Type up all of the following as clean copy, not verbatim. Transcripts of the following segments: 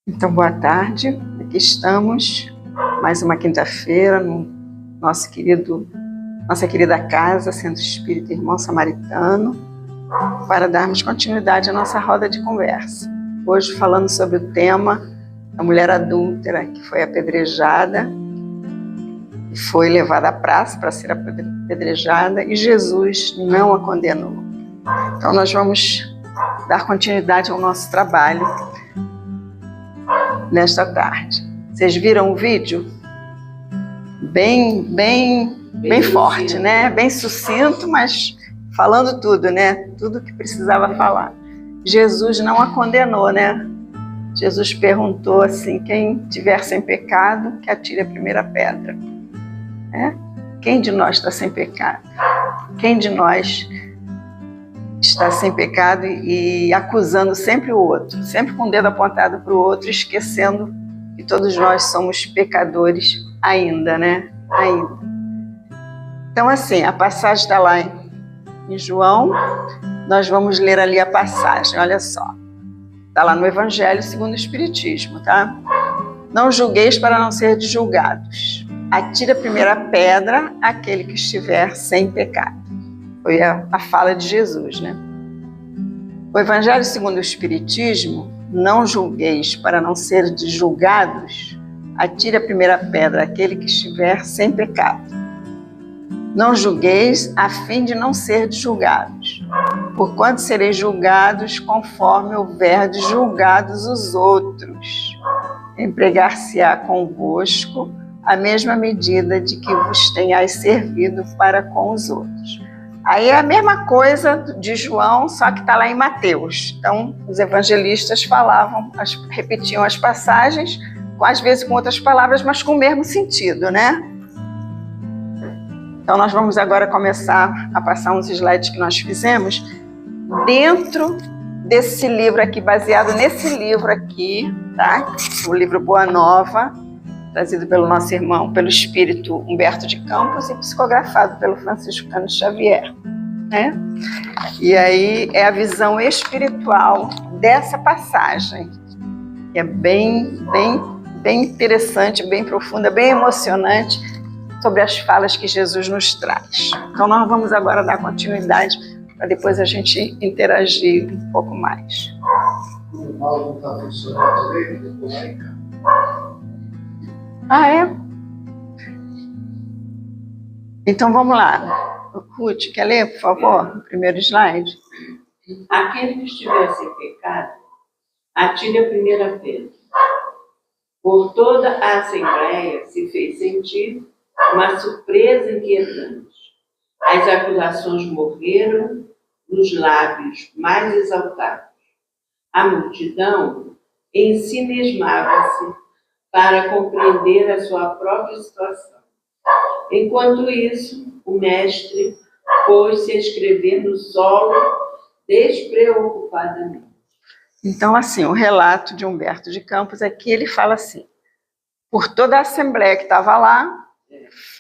Então, boa tarde. Aqui estamos, mais uma quinta-feira, no nossa querida casa, Centro Espírita Irmão Samaritano, para darmos continuidade à nossa roda de conversa. Hoje falando sobre o tema da mulher adúltera que foi apedrejada e foi levada à praça para ser apedrejada, e Jesus não a condenou. Então nós vamos dar continuidade ao nosso trabalho nesta tarde. Vocês viram o vídeo? Bem forte, né? Bem sucinto, mas falando tudo, né? Tudo que precisava falar. Jesus não a condenou, né? Jesus perguntou assim: quem tiver sem pecado, que atire a primeira pedra. Quem de nós está sem pecado? Quem de nós está sem pecado e acusando sempre o outro, sempre com o dedo apontado para o outro, esquecendo que todos nós somos pecadores ainda, né? Ainda. Então, assim, a passagem está lá em João, nós vamos ler ali a passagem, olha só. Está lá no Evangelho segundo o Espiritismo, tá? Não julgueis para não ser julgados. Atire a primeira pedra aquele que estiver sem pecado. Foi a fala de Jesus, né? O Evangelho segundo o Espiritismo, não julgueis para não ser julgados, atire a primeira pedra aquele que estiver sem pecado. Não julgueis a fim de não ser julgados, porquanto sereis julgados conforme houverdes julgados os outros. Empregar-se-á convosco a mesma medida de que vos tenhais servido para com os outros. Aí é a mesma coisa de João, só que está lá em Mateus. Então, os evangelistas repetiam as passagens, às vezes com outras palavras, mas com o mesmo sentido, né? Então, nós vamos agora começar a passar uns slides que nós fizemos dentro desse livro aqui, baseado nesse livro aqui, tá? O livro Boa Nova, trazido pelo nosso irmão, pelo espírito Humberto de Campos e psicografado pelo Franciscano Xavier, né? E aí é a visão espiritual dessa passagem, que é bem interessante, bem profunda, bem emocionante, sobre as falas que Jesus nos traz. Então nós vamos agora dar continuidade para depois a gente interagir um pouco mais. O mal não está funcionando direito, Ah, é? Então vamos lá. Ruth, quer ler, por favor, o primeiro slide? Aquele que estiver sem pecado, atire a primeira pedra. Por toda a assembleia se fez sentir uma surpresa inquietante. As acusações morreram nos lábios mais exaltados. A multidão ensimismava-se para compreender a sua própria situação. Enquanto isso, o mestre pôs-se a escrever no solo despreocupadamente. Então, assim, o relato de Humberto de Campos aqui, ele fala assim: por toda a assembleia que estava lá,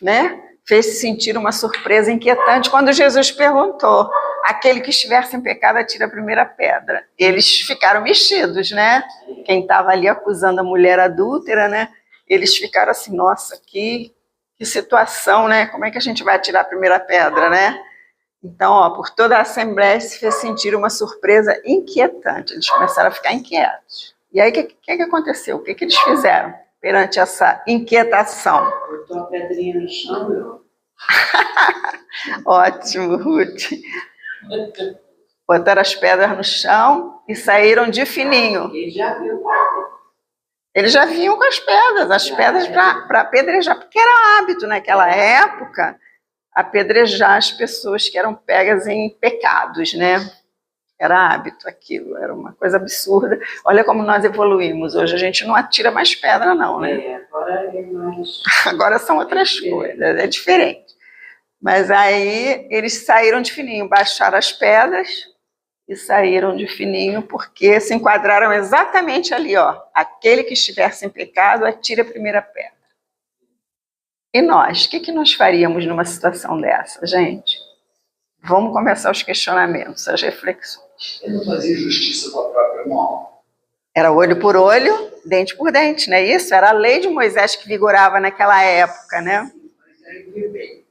né, fez-se sentir uma surpresa inquietante quando Jesus perguntou: aquele que estiver sem pecado, atira a primeira pedra. Eles ficaram mexidos, né? Quem estava ali acusando a mulher adúltera, né? Eles ficaram assim: nossa, que situação, né? Como é que a gente vai atirar a primeira pedra, né? Então, ó, por toda a assembleia se fez sentir uma surpresa inquietante. Eles começaram a ficar inquietos. E aí, o que aconteceu? O que eles fizeram perante essa inquietação? Botou a pedrinha no chão, meu. Ótimo, Ruth. Botaram as pedras no chão e saíram de fininho. Ele já viu. Eles já vinham com as pedras para apedrejar, porque era hábito naquela época apedrejar as pessoas que eram pegas em pecados, né? Era hábito aquilo, era uma coisa absurda. Olha como nós evoluímos. Hoje a gente não atira mais pedra, não, né? Agora é mais... Agora são outras coisas, é diferente. Mas aí eles saíram de fininho, baixaram as pedras e saíram de fininho, porque se enquadraram exatamente ali, ó. Aquele que estiver sem pecado, atire a primeira pedra. E nós, o que nós faríamos numa situação dessa, gente? Vamos começar os questionamentos, as reflexões. Eu não fazia justiça com a própria mão. Era olho por olho, dente por dente, não é isso? Era a lei de Moisés que vigorava naquela época, né? Mas aí vê bem,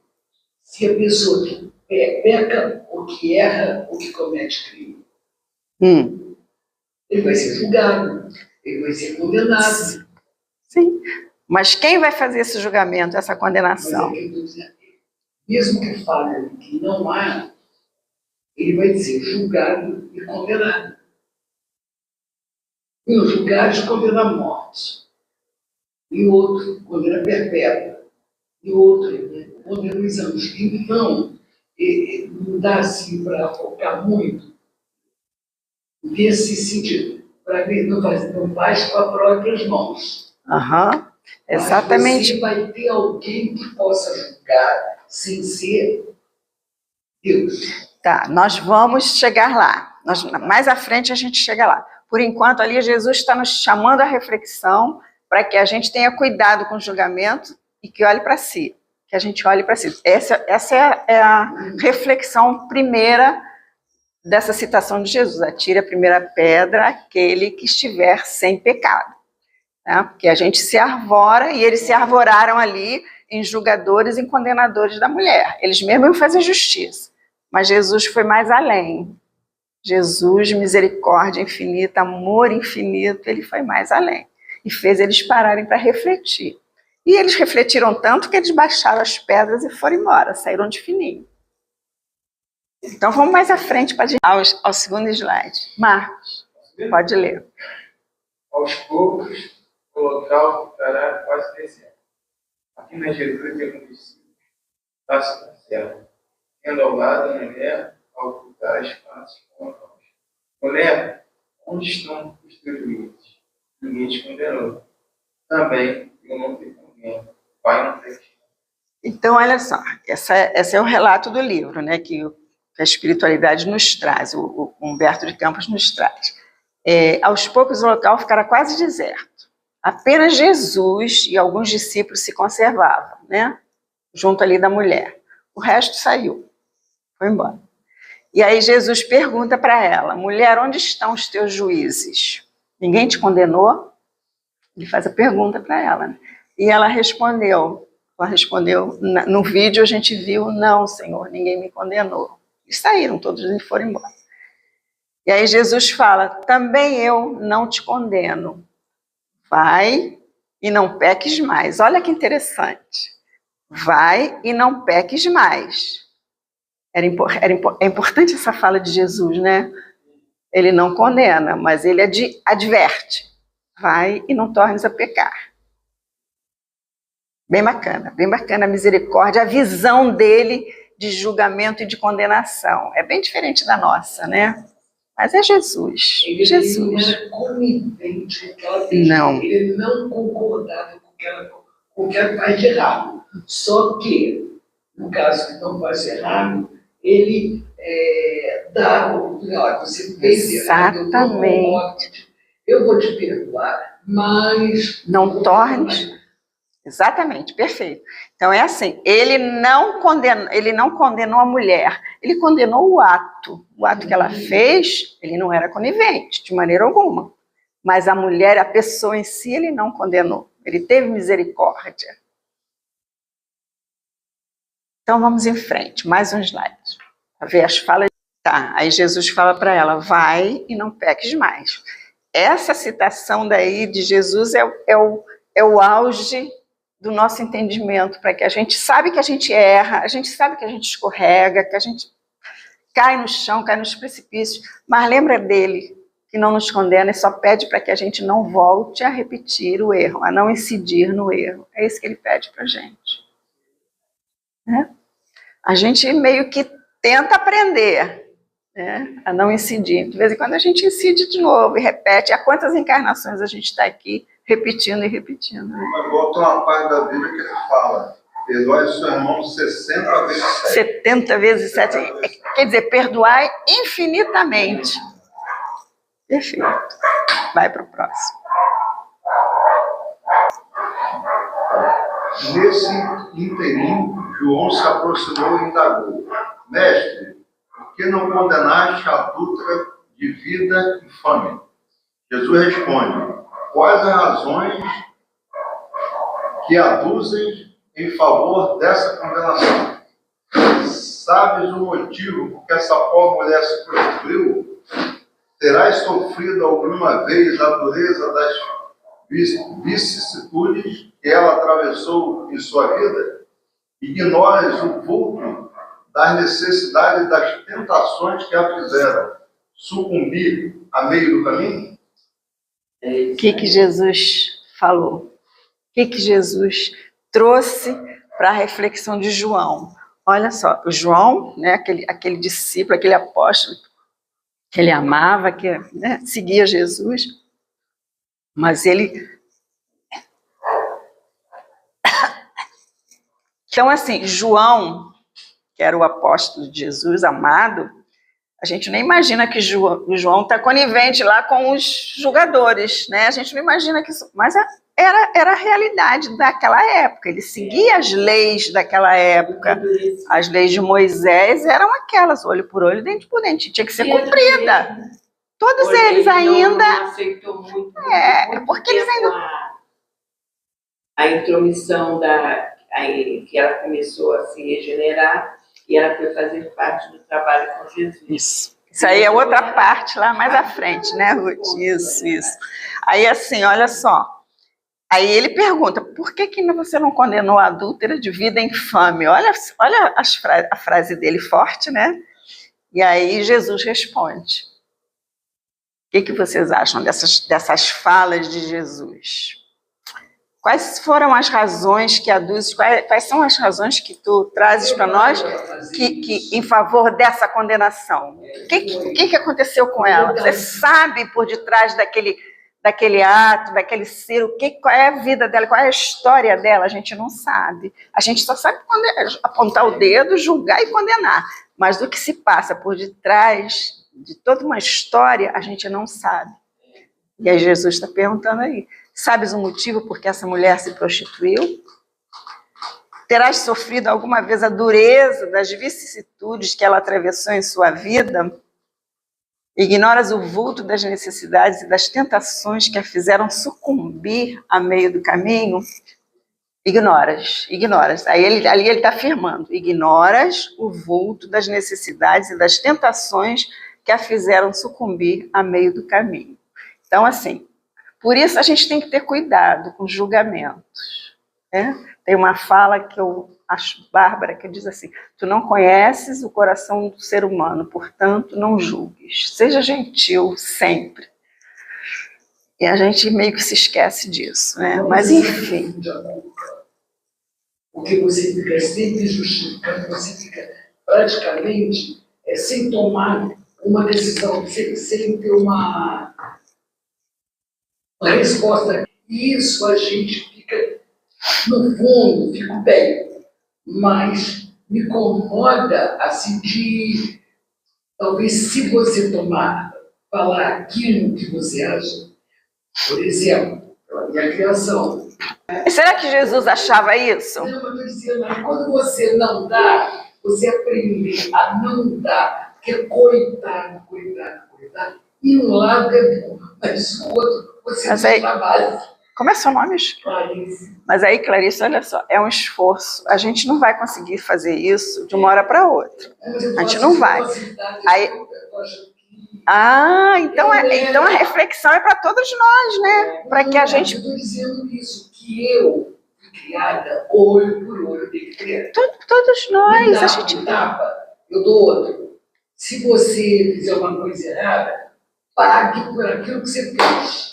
se a pessoa que peca, ou que erra, ou que comete crime, ele vai ser julgado, ele vai ser condenado. Sim. Mas quem vai fazer esse julgamento, essa Mas condenação? é que eu estou dizendo, mesmo que fale que não há, ele vai ser julgado e condenado. E os julgados condenam a morte, e o outro condena perpétua, e o outro condena os anos. Então, não dá assim para focar muito nesse sentido, para ver, não faz com as próprias mãos. Exatamente. Mas você vai ter alguém que possa julgar sem ser Deus. Tá, nós vamos chegar lá. Mais à frente a gente chega lá. Por enquanto, ali Jesus está nos chamando à reflexão para que a gente tenha cuidado com o julgamento e que olhe para si, que a gente olhe para si. Essa é a reflexão primeira dessa citação de Jesus. Atire a primeira pedra aquele que estiver sem pecado. Né? Porque a gente se arvora, e eles se arvoraram ali em julgadores e condenadores da mulher. Eles mesmos iam fazer justiça. Mas Jesus foi mais além. Jesus, misericórdia infinita, amor infinito, ele foi mais além. E fez eles pararem para refletir. E eles refletiram tanto que eles baixaram as pedras e foram embora, saíram de fininho. Então vamos mais à frente para ao segundo slide. Marcos, pode ler. Aos poucos, o local ficará quase deserto. Aqui na Jesus é um discípulo, passo da serra, tendo ao lado a mulher a ocultar as faces com a mão. Mulher, onde estão os teus juízes? Ninguém te condenou. Também eu não te condeno. Pai não te. Então, olha só, esse é o relato do livro, né, que a espiritualidade nos traz, o Humberto de Campos nos traz. Aos poucos o local ficará quase deserto. Apenas Jesus e alguns discípulos se conservavam, né, junto ali da mulher. O resto saiu, foi embora. E aí Jesus pergunta para ela: mulher, onde estão os teus juízes? Ninguém te condenou? Ele faz a pergunta para ela. Né? E ela respondeu, no vídeo a gente viu: não, Senhor, ninguém me condenou. E saíram todos e foram embora. E aí Jesus fala: também eu não te condeno. Vai e não peques mais. Olha que interessante. Vai e não peques mais. É importante essa fala de Jesus, né? Ele não condena, mas ele adverte. Vai e não tornes a pecar. Bem bacana a misericórdia, a visão dele de julgamento e de condenação. É bem diferente da nossa, né? Mas é Jesus. Ele não era conivente com aquela pessoa. Não. Ele não concordava com o que ela faz de errado. Só que, no caso que não faz errado, ele dá a oportunidade. Você fez errado, eu vou te perdoar, mas não tornes. Exatamente, perfeito. Então é assim, ele não condenou a mulher, ele condenou o ato que ela fez. Ele não era conivente, de maneira alguma. Mas a mulher, a pessoa em si, ele não condenou, ele teve misericórdia. Então vamos em frente, mais um slide, para ver as falas. Tá, aí Jesus fala para ela: vai e não peques mais. Essa citação daí de Jesus é o auge do nosso entendimento, para que a gente sabe que a gente erra, a gente sabe que a gente escorrega, que a gente cai no chão, cai nos precipícios, mas lembra dele, que não nos condena e só pede para que a gente não volte a repetir o erro, a não incidir no erro. É isso que ele pede para a gente. Né? A gente meio que tenta aprender, né, a não incidir. De vez em quando a gente incide de novo e repete. Há quantas encarnações a gente está aqui repetindo e repetindo. Né? Mas volta uma parte da Bíblia que ele fala: perdoai o seu irmão 60 vezes 7. 70 vezes 7. Quer dizer, perdoai infinitamente. Perfeito. Vai para o próximo. Nesse interim, João se aproximou e indagou: mestre, por que não condenaste a adúltera de vida infame? Jesus responde: quais as razões que aduzem em favor dessa condenação? Sabes o motivo por que essa pobre mulher se prostituiu? Terás sofrido alguma vez a dureza das vicissitudes que ela atravessou em sua vida? Ignoras o vulto das necessidades e das tentações que a fizeram sucumbir a meio do caminho? O que Jesus falou? O que Jesus trouxe para a reflexão de João? Olha só, o João, né, aquele discípulo, aquele apóstolo que ele amava, que, né, seguia Jesus, mas ele... Então, assim, João, que era o apóstolo de Jesus, amado, a gente nem imagina que o João está conivente lá com os julgadores, né? A gente não imagina que isso... Mas era a realidade daquela época, ele seguia as leis daquela época. As leis de Moisés eram aquelas, olho por olho, dente por dente, tinha que ser cumprida. Todos eles ainda... Não aceitou muito, porque eles ainda... A intromissão que ela começou a se regenerar, e ela foi fazer parte do trabalho com Jesus. Isso aí é outra parte lá mais à frente, né, Ruth? Isso. Aí assim, olha só. Aí ele pergunta, por que você não condenou a adúltera de vida infame? Olha a frase dele forte, né? E aí Jesus responde. O que vocês acham dessas falas de Jesus? Quais foram as razões que aduzes, quais são as razões que tu trazes para nós que em favor dessa condenação? O que aconteceu com ela? Você sabe por detrás daquele ato, daquele ser, qual é a vida dela, qual é a história dela? A gente não sabe. A gente só sabe apontar o dedo, julgar e condenar. Mas do que se passa por detrás de toda uma história, a gente não sabe. E aí Jesus está perguntando aí, sabes o motivo por que essa mulher se prostituiu? Terás sofrido alguma vez a dureza das vicissitudes que ela atravessou em sua vida? Ignoras o vulto das necessidades e das tentações que a fizeram sucumbir a meio do caminho? Ignoras. Ali ele está afirmando, ignoras o vulto das necessidades e das tentações que a fizeram sucumbir a meio do caminho. Então, assim, por isso a gente tem que ter cuidado com julgamentos, né? Tem uma fala que eu acho bárbara, que diz assim, tu não conheces o coração do ser humano, portanto não julgues. Seja gentil sempre. E a gente meio que se esquece disso, né? Mas enfim. Porque você fica sempre justificando, você fica praticamente sem tomar uma decisão, sem ter uma resposta. Isso a gente fica, no fundo, fico bem, mas me incomoda assim de, talvez se você falar aquilo que você acha, por exemplo, pela minha criação. Será que Jesus achava isso? Não, eu estou dizendo, quando você não dá, você aprende a não dar, porque coitado, e um lado é bom, mas o outro você trabalha. Como é seu nome? Clarice. Mas aí, Clarice, olha só, é um esforço. A gente não vai conseguir fazer isso de uma hora para outra. A gente não vai. Aí, então a reflexão é para todos nós, né? Para que a gente... Eu estou dizendo isso, que eu fui criada olho por olho, tem que ter. Todos nós. A gente tapa, eu dou outro. Se você fizer uma coisa errada, pague por aquilo que você fez.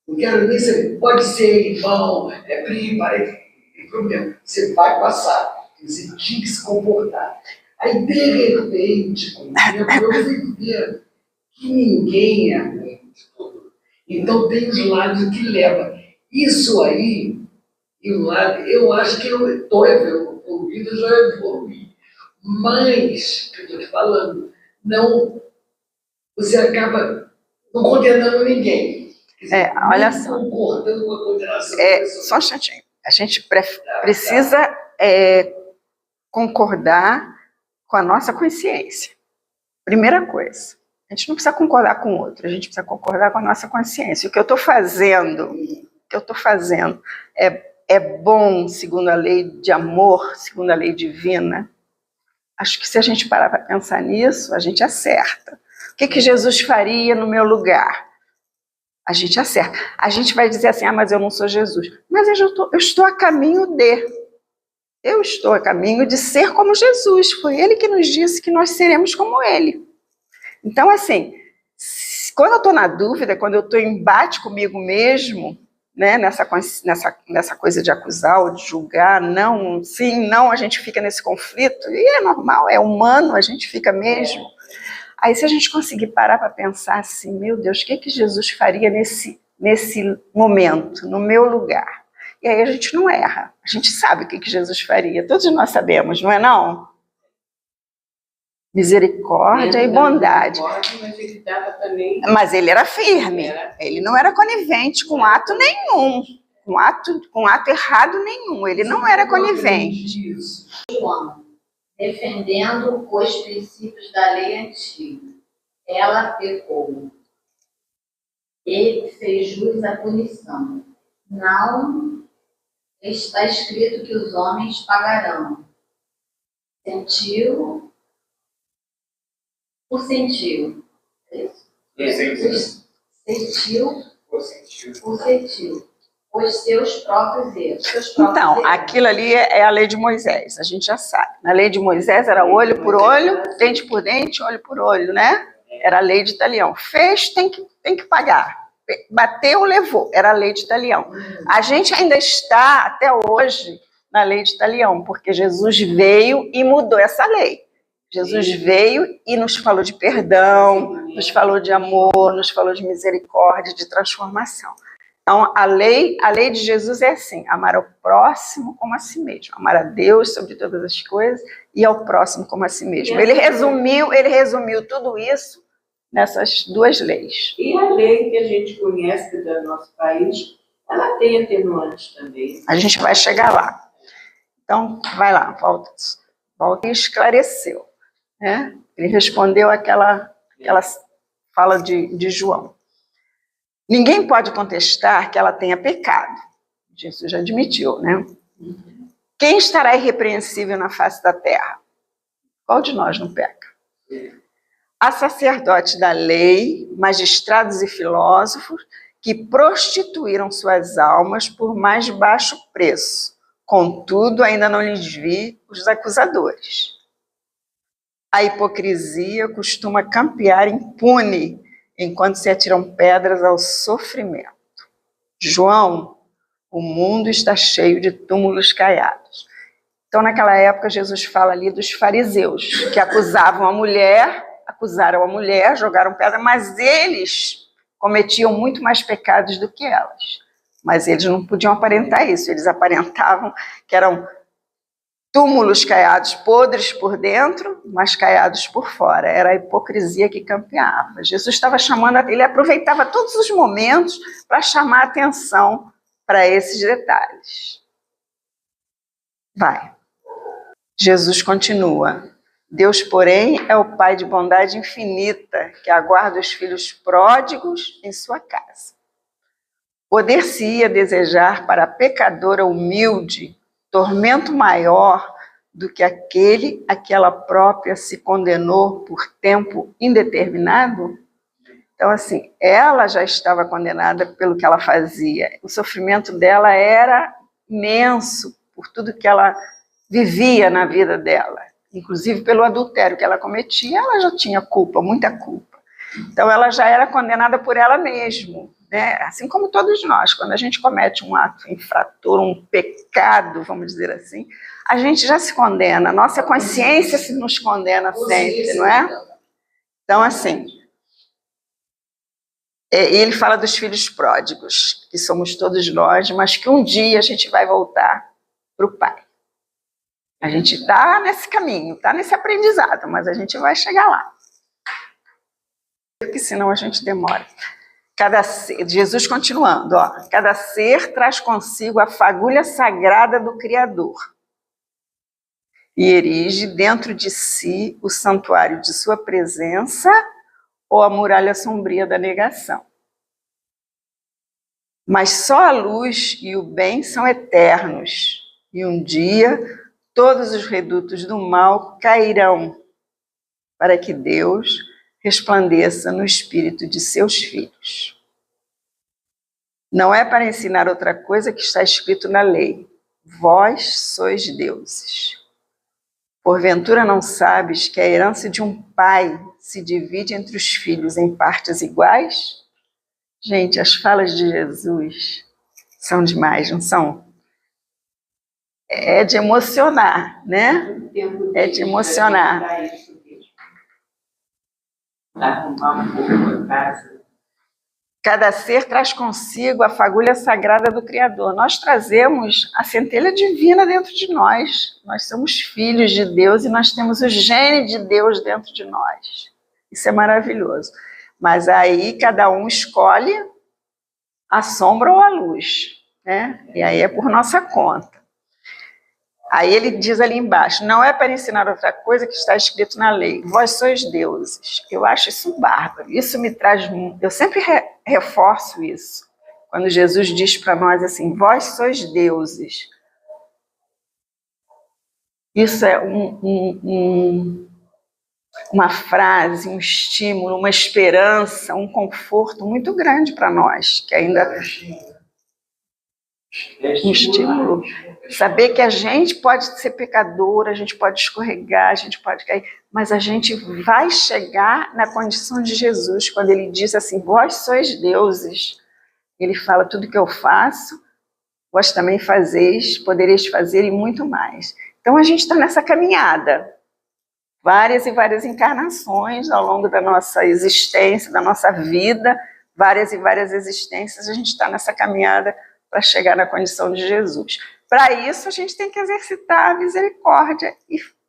Não quero nem saber, pode ser irmão, primo, parente, tem problema. Você vai passar, você tinha que se comportar. Aí, de repente, com o tempo, eu fui ver que ninguém é ruim de todo. Então, tem os lados que levam. Isso aí, e o lado, eu acho que eu estou evoluindo, já evoluí. Mas, que eu estou te falando, não, você acaba não condenando ninguém. Olha só. Concordando com a condenação. Só um instantinho. A gente precisa concordar com a nossa consciência. Primeira coisa. A gente não precisa concordar com o outro, a gente precisa concordar com a nossa consciência. O que eu estou fazendo, é bom segundo a lei de amor, segundo a lei divina. Acho que se a gente parar para pensar nisso, a gente acerta. O que Jesus faria no meu lugar? A gente acerta. A gente vai dizer assim, mas eu não sou Jesus. Mas eu estou a caminho de. Eu estou a caminho de ser como Jesus. Foi Ele que nos disse que nós seremos como Ele. Então, assim, quando eu estou na dúvida, quando eu estou em embate comigo mesmo, né, nessa coisa de acusar ou de julgar, não, sim, não, a gente fica nesse conflito, e é normal, é humano, a gente fica mesmo. Aí se a gente conseguir parar para pensar assim, meu Deus, o que Jesus faria nesse momento, no meu lugar? E aí a gente não erra, a gente sabe o que Jesus faria, todos nós sabemos, não é não? Misericórdia e bondade. Mas ele era firme, ele não era conivente com ato nenhum, com ato errado nenhum, ele não era conivente. João, defendendo os princípios da lei antiga, ela pecou. Ele fez jus à punição. Não está escrito que os homens pagarão. Sentiu. Os seus próprios erros. Então, aquilo ali é a lei de Moisés, a gente já sabe. Na lei de Moisés era olho por olho, dente por dente, olho por olho, né? Era a lei de talião. Fez, tem que pagar. Bateu, levou. Era a lei de talião. A gente ainda está, até hoje, na lei de talião, porque Jesus veio e mudou essa lei. Jesus veio e nos falou de perdão, nos falou de amor, nos falou de misericórdia, de transformação. Então, a lei de Jesus é assim, amar ao próximo como a si mesmo. Amar a Deus sobre todas as coisas e ao próximo como a si mesmo. Ele resumiu tudo isso nessas duas leis. E a lei que a gente conhece do nosso país, ela tem atenuantes também. A gente vai chegar lá. Então, vai lá, volta e esclareceu. Né? Ele respondeu aquela fala de João. Ninguém pode contestar que ela tenha pecado. Jesus já admitiu, né? Quem estará irrepreensível na face da terra? Qual de nós não peca? Há sacerdotes da lei, magistrados e filósofos que prostituíram suas almas por mais baixo preço. Contudo, ainda não lhes vi os acusadores. A hipocrisia costuma campear impune enquanto se atiram pedras ao sofrimento. João, o mundo está cheio de túmulos caiados. Então, naquela época, Jesus fala ali dos fariseus, que acusaram a mulher, jogaram pedra, mas eles cometiam muito mais pecados do que elas. Mas eles não podiam aparentar isso, eles aparentavam que eram túmulos caiados, podres por dentro, mas caiados por fora. Era a hipocrisia que campeava. Jesus estava ele aproveitava todos os momentos para chamar a atenção para esses detalhes. Vai. Jesus continua. Deus, porém, é o Pai de bondade infinita, que aguarda os filhos pródigos em sua casa. Poder-se-ia desejar para a pecadora humilde tormento maior do que aquele a que ela própria se condenou por tempo indeterminado? Então, assim, ela já estava condenada pelo que ela fazia. O sofrimento dela era imenso por tudo que ela vivia na vida dela. Inclusive pelo adultério que ela cometia, ela já tinha culpa, muita culpa. Então, ela já era condenada por ela mesma. Né? Assim como todos nós, quando a gente comete um ato infrator, um pecado, vamos dizer assim, a gente já se condena, nossa consciência se nos condena sempre, não é? Então, assim, ele fala dos filhos pródigos, que somos todos nós, mas que um dia a gente vai voltar para o Pai. A gente está nesse caminho, está nesse aprendizado, mas a gente vai chegar lá. Porque senão a gente demora. Jesus continuando, cada ser traz consigo a fagulha sagrada do Criador e erige dentro de si o santuário de sua presença, ou a muralha sombria da negação. Mas só a luz e o bem são eternos, e um dia todos os redutos do mal cairão, para que Deus resplandeça no espírito de seus filhos. Não é para ensinar outra coisa que está escrito na lei: vós sois deuses. Porventura não sabes que a herança de um pai se divide entre os filhos em partes iguais? Gente, as falas de Jesus são demais, não são? É de emocionar, né? É de emocionar. Arrumar um pouco a casa. Cada ser traz consigo a fagulha sagrada do Criador. Nós trazemos a centelha divina dentro de nós. Nós somos filhos de Deus e nós temos o gene de Deus dentro de nós. Isso é maravilhoso. Mas aí cada um escolhe a sombra ou a luz, né? E aí é por nossa conta. Aí ele diz ali embaixo: não é para ensinar outra coisa que está escrito na lei, vós sois deuses. Eu acho isso bárbaro, isso me traz, eu sempre reforço isso, quando Jesus diz para nós assim, vós sois deuses. Isso é uma frase, um estímulo, uma esperança, um conforto muito grande para nós, que ainda... Um estímulo. Saber que a gente pode ser pecador, a gente pode escorregar, a gente pode cair, mas a gente vai chegar na condição de Jesus, quando ele diz assim, vós sois deuses. Ele fala, tudo que eu faço, vós também fazeis, podereis fazer e muito mais. Então a gente está nessa caminhada, várias e várias encarnações ao longo da nossa existência, da nossa vida, várias e várias existências, a gente está nessa caminhada para chegar na condição de Jesus. Para isso, a gente tem que exercitar a misericórdia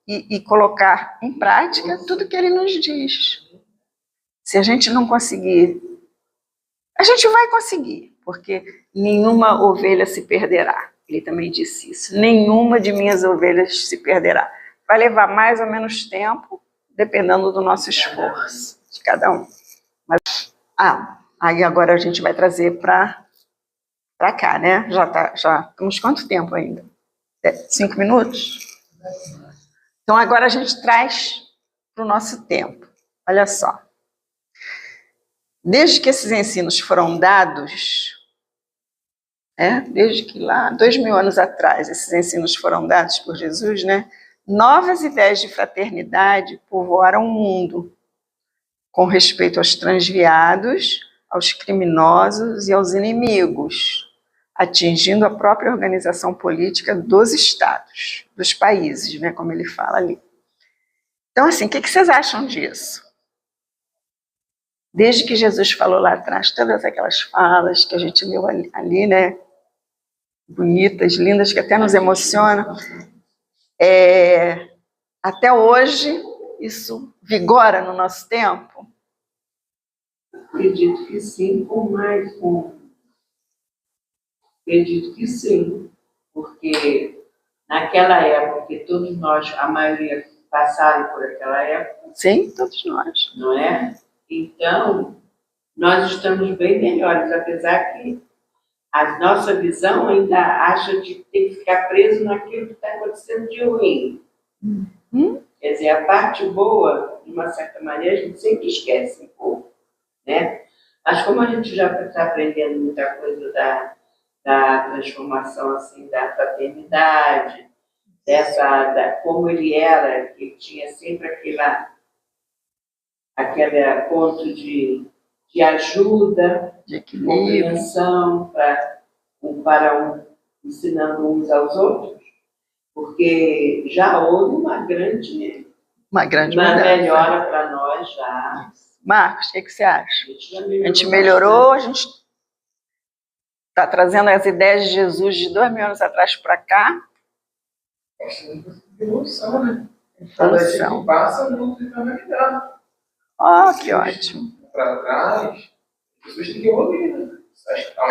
e colocar em prática tudo que ele nos diz. Se a gente não conseguir, a gente vai conseguir, porque nenhuma ovelha se perderá. Ele também disse isso. Nenhuma de minhas ovelhas se perderá. Vai levar mais ou menos tempo, dependendo do nosso esforço, de cada um. Mas, aí agora a gente vai trazer para cá, né? Já temos quanto tempo ainda? 5 minutos? Então agora a gente traz para o nosso tempo. Olha só. Desde que esses ensinos foram dados, desde que lá, 2000 anos atrás, esses ensinos foram dados por Jesus, né? Novas ideias de fraternidade povoaram o mundo, com respeito aos transviados, aos criminosos e aos inimigos, atingindo a própria organização política dos estados, dos países, né, como ele fala ali. Então, assim, o que vocês acham disso? Desde que Jesus falou lá atrás, todas aquelas falas que a gente leu ali, né, bonitas, lindas, que até nos emocionam, até hoje, isso vigora no nosso tempo? Acredito que sim, acredito que sim, porque naquela época, que todos nós, a maioria passaram por aquela época. Sim, todos nós. Não é? Então, nós estamos bem melhores, apesar que a nossa visão ainda acha de ter que ficar preso naquilo que está acontecendo de ruim. Quer dizer, a parte boa, de uma certa maneira, a gente sempre esquece um pouco, né? Mas como a gente já está aprendendo muita coisa da transformação assim, da fraternidade, como ele era, que tinha sempre aquele ponto de ajuda, de compreensão, ensinando uns aos outros, porque já houve uma grande melhora para nós já. Marcos, o que você acha? A gente melhorou, a gente está trazendo as ideias de Jesus de 2000 anos atrás para cá. Evolução, né? Evolução. Passa, o mundo fica melhor. Que ótimo. Para trás, as pessoas têm que evoluir, né?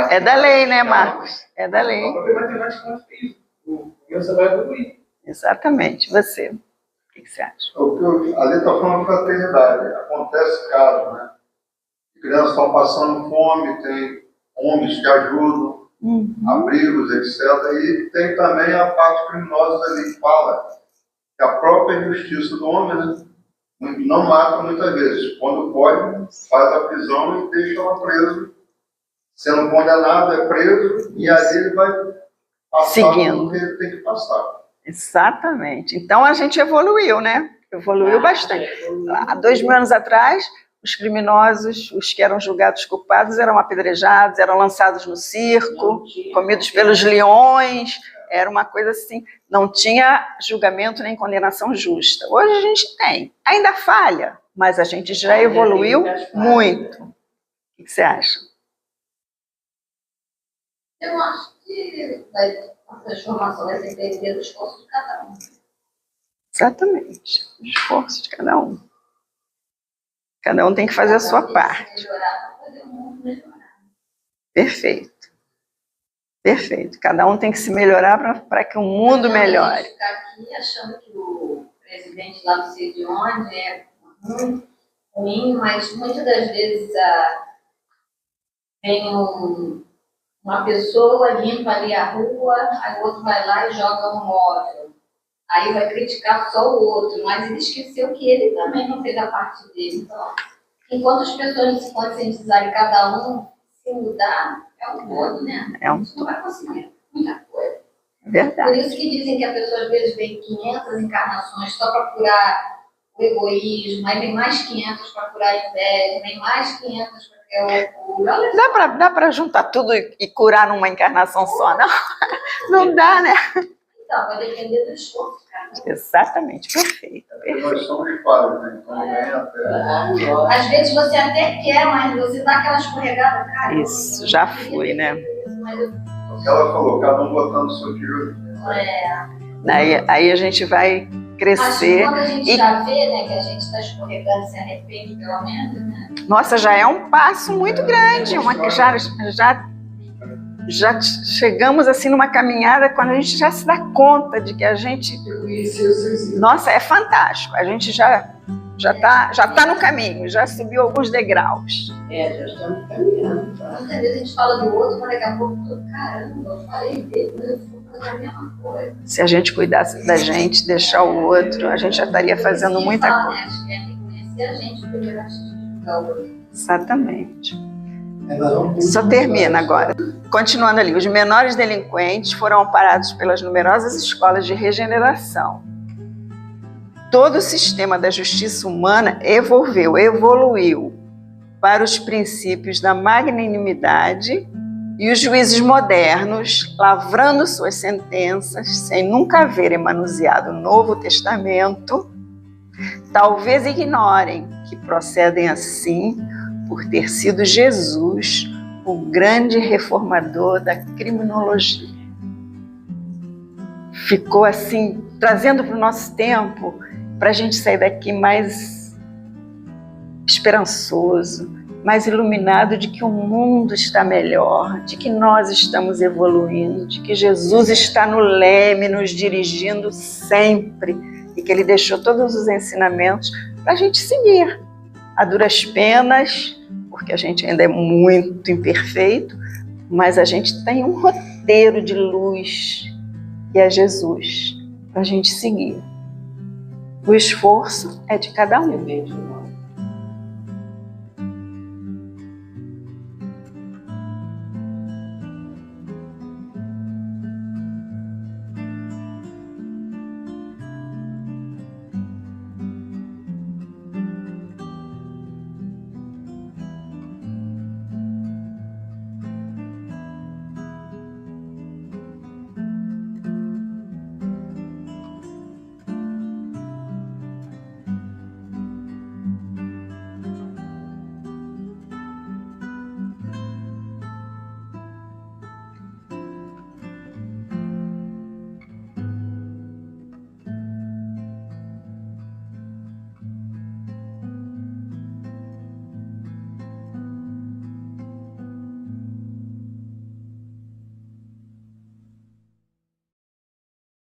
É da lei, né, Marcos? É da lei. A própria matemática ela fez. O criança vai evoluir. Exatamente. Você? O que você acha? A lei está falando de fraternidade. Acontece caso, né? crianças estão passando fome, tem ONGs que ajudam, abrigos, etc. E tem também a parte criminosa ali que fala que a própria injustiça do homem, né, não mata muitas vezes. Quando pode, faz a prisão e deixa ela preso. Sendo condenado, é preso, e aí ele vai passar Seguindo. o que ele tem que passar. Exatamente. Então a gente evoluiu, né? Evoluiu bastante. Há 2000 anos atrás, os criminosos, os que eram julgados culpados, eram apedrejados, eram lançados no circo, comidos pelos leões. Era uma coisa assim, não tinha julgamento nem condenação justa. Hoje a gente tem. Ainda falha, mas a gente já evoluiu muito. O que você acha? Eu acho que a transformação vai depender do esforço de cada um. Exatamente. O esforço de cada um. Cada um tem que fazer a sua parte. Melhorar para poder o mundo melhorar. Perfeito. Perfeito. Cada um tem que se melhorar para que o mundo melhore. Ficar aqui achando que o presidente lá não sei de onde é muito ruim, mas muitas das vezes vem uma pessoa, limpa ali a rua, aí o outro vai lá e joga um móvel. Aí vai criticar só o outro, mas ele esqueceu que ele também não fez a parte dele. Então, enquanto as pessoas não se conscientizarem, cada um se mudar, é um todo, né? É um A gente não vai conseguir muita coisa. Verdade. Por isso que dizem que a pessoa às vezes vem 500 encarnações só para curar o egoísmo, aí vem mais 500 para curar a inveja, vem mais 500 para criar o orgulho. Olha só. Dá para juntar tudo e curar numa encarnação só, não? Não dá, né? Então, vai depender do esforço, cara. Exatamente, perfeito. Nós somos falhos, né? Então vem até. Às vezes você até quer, mas você dá aquela escorregada, cara. Isso, já fui, né? Mas eu, O que ela falou, cada um botando o seu tiro. Aí a gente vai acho que crescer. quando a gente E, já vê, né, que a gente está escorregando, se arrepende pelo menos, né? nossa, já é um passo muito grande. Já chegamos assim numa caminhada quando a gente já se dá conta de que a gente... Eu conheci vocês. Nossa, é fantástico. A gente já tá no caminho, já subiu alguns degraus. Já estamos caminhando. Muitas vezes a gente fala do outro, mas daqui a pouco, caramba, eu falei dele, mas eu fui fazer a mesma coisa. Se a gente cuidasse da gente, deixar o outro, a gente já estaria fazendo muita coisa. Né? Acho que é conhecer a gente primeiro antes de julgar o outro. Exatamente. Só termina agora. Continuando ali, os menores delinquentes foram amparados pelas numerosas escolas de regeneração. Todo o sistema da justiça humana evoluiu para os princípios da magnanimidade e os juízes modernos, lavrando suas sentenças sem nunca haverem manuseado o Novo Testamento, talvez ignorem que procedem assim por ter sido Jesus o grande reformador da criminologia. Ficou assim, trazendo para o nosso tempo, para a gente sair daqui mais esperançoso, mais iluminado de que o mundo está melhor, de que nós estamos evoluindo, de que Jesus está no leme, nos dirigindo sempre, e que Ele deixou todos os ensinamentos para a gente seguir, a duras penas, porque a gente ainda é muito imperfeito, mas a gente tem um roteiro de luz, que é Jesus, para a gente seguir. O esforço é de cada um.